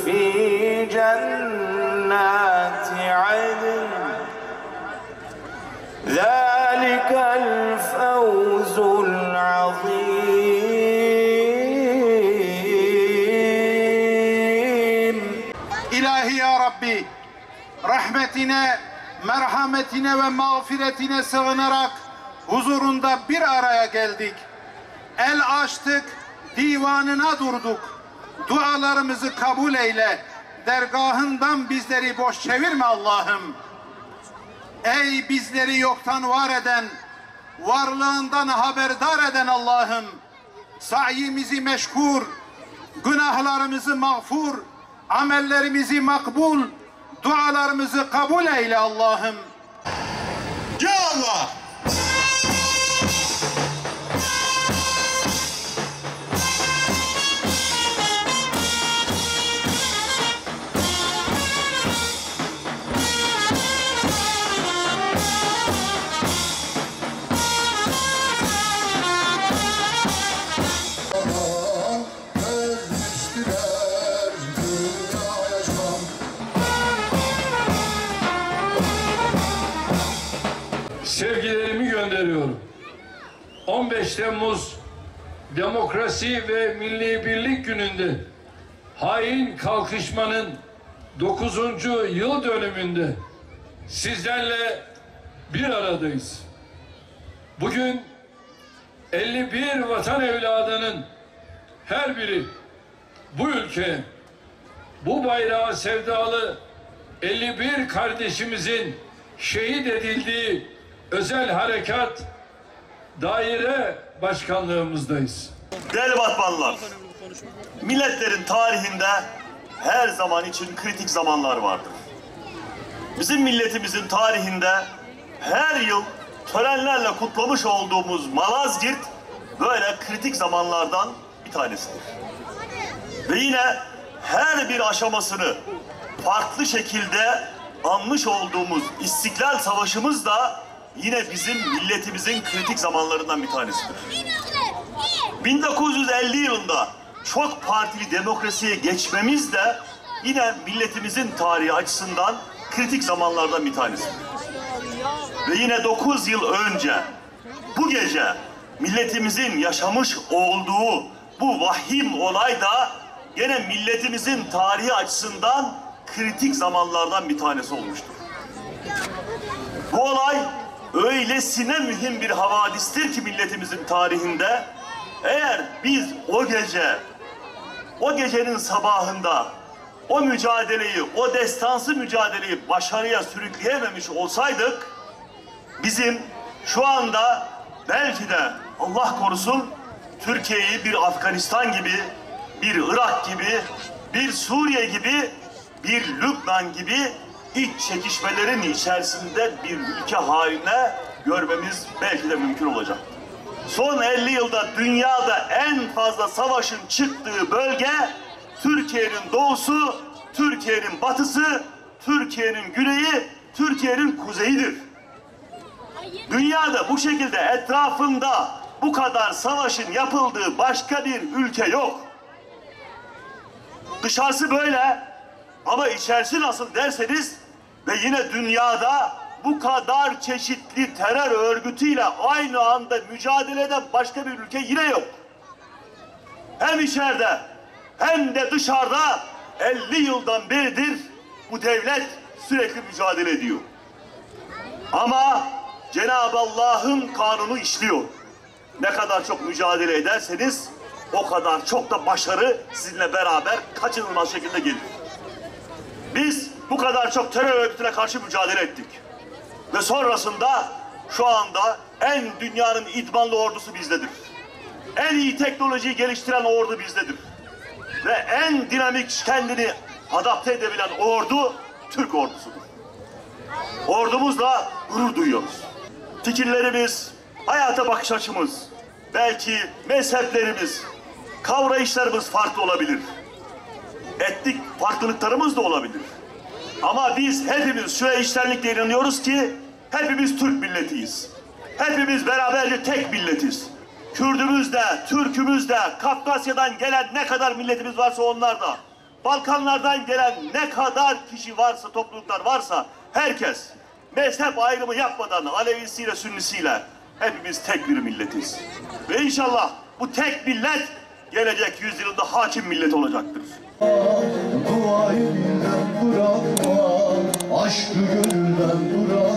في جنات عدن ذلك الفوز العظيم. İlahi ya Rabbi, rahmetine, merhametine ve mağfiretine sığınarak huzurunda bir araya geldik. El açtık, divanına durduk. Dualarımızı kabul eyle. Dergahından bizleri boş çevirme Allah'ım. Ey bizleri yoktan var eden, varlığından haberdar eden Allah'ım. Sa'yimizi meşkur, günahlarımızı mağfur, amellerimizi makbul, dualarımızı kabul eyle Allah'ım. Ya Allah! Sevgilerimi gönderiyorum. 15 Temmuz Demokrasi ve Milli Birlik Günü'nde hain kalkışmanın 9. yıl dönümünde sizlerle bir aradayız. Bugün 51 vatan evladının her biri bu ülke, bu bayrağa sevdalı 51 kardeşimizin şehit edildiği özel harekat daire başkanlığımızdayız. Değerli Batmanlılar, milletlerin tarihinde her zaman için kritik zamanlar vardır. Bizim milletimizin tarihinde her yıl törenlerle kutlamış olduğumuz Malazgirt böyle kritik zamanlardan bir tanesidir. Ve yine her bir aşamasını farklı şekilde anmış olduğumuz İstiklal Savaşımız da yine bizim milletimizin kritik zamanlarından bir tanesidir. 1950 yılında çok partili demokrasiye geçmemiz de yine milletimizin tarihi açısından kritik zamanlardan bir tanesidir. Ve yine 9 yıl önce bu gece milletimizin yaşamış olduğu bu vahim olay da gene milletimizin tarihi açısından kritik zamanlardan bir tanesi olmuştur. Bu olay öylesine mühim bir havadistir ki milletimizin tarihinde, eğer biz o gecenin sabahında o mücadeleyi, o destansı mücadeleyi başarıya sürükleyememiş olsaydık, bizim şu anda belki de Allah korusun Türkiye'yi bir Afganistan gibi, bir Irak gibi, bir Suriye gibi, bir Lübnan gibi iç çekişmelerin içerisinde bir ülke haline görmemiz belki de mümkün olacak. Son 50 yılda dünyada en fazla savaşın çıktığı bölge Türkiye'nin doğusu, Türkiye'nin batısı, Türkiye'nin güneyi, Türkiye'nin kuzeyidir. Dünyada bu şekilde etrafında bu kadar savaşın yapıldığı başka bir ülke yok. Dışarısı böyle ama içerisi nasıl derseniz ve yine dünyada bu kadar çeşitli terör örgütüyle aynı anda mücadele eden başka bir ülke yine yok. Hem içeride hem de dışarıda 50 yıldan beridir bu devlet sürekli mücadele ediyor. Ama Cenab-ı Allah'ın kanunu işliyor. Ne kadar çok mücadele ederseniz o kadar çok da başarı sizinle beraber kaçınılmaz şekilde gelir. Biz bu kadar çok terör örgütüne karşı mücadele ettik. Ve sonrasında şu anda dünyanın idmanlı ordusu bizdedir. En iyi teknolojiyi geliştiren ordu bizdedir. Ve en dinamik kendini adapte edebilen ordu Türk ordusudur. Ordumuzla gurur duyuyoruz. Fikirlerimiz, hayata bakış açımız, belki mezheplerimiz, kavrayışlarımız farklı olabilir. Etnik farklılıklarımız da olabilir. Ama biz hepimiz şu içtenlikle inanıyoruz ki hepimiz Türk milletiyiz. Hepimiz beraberce tek milletiz. Kürdümüz de, Türkümüz de, Kafkasya'dan gelen ne kadar milletimiz varsa onlar da, Balkanlardan gelen ne kadar kişi varsa, topluluklar varsa herkes mezhep ayrımı yapmadan Alevisiyle, Sünnisiyle hepimiz tek bir milletiz. Ve inşallah bu tek millet gelecek yüzyılda hakim millet olacaktır. Duayı dilden bırakma, aşkı gönülden bırakma.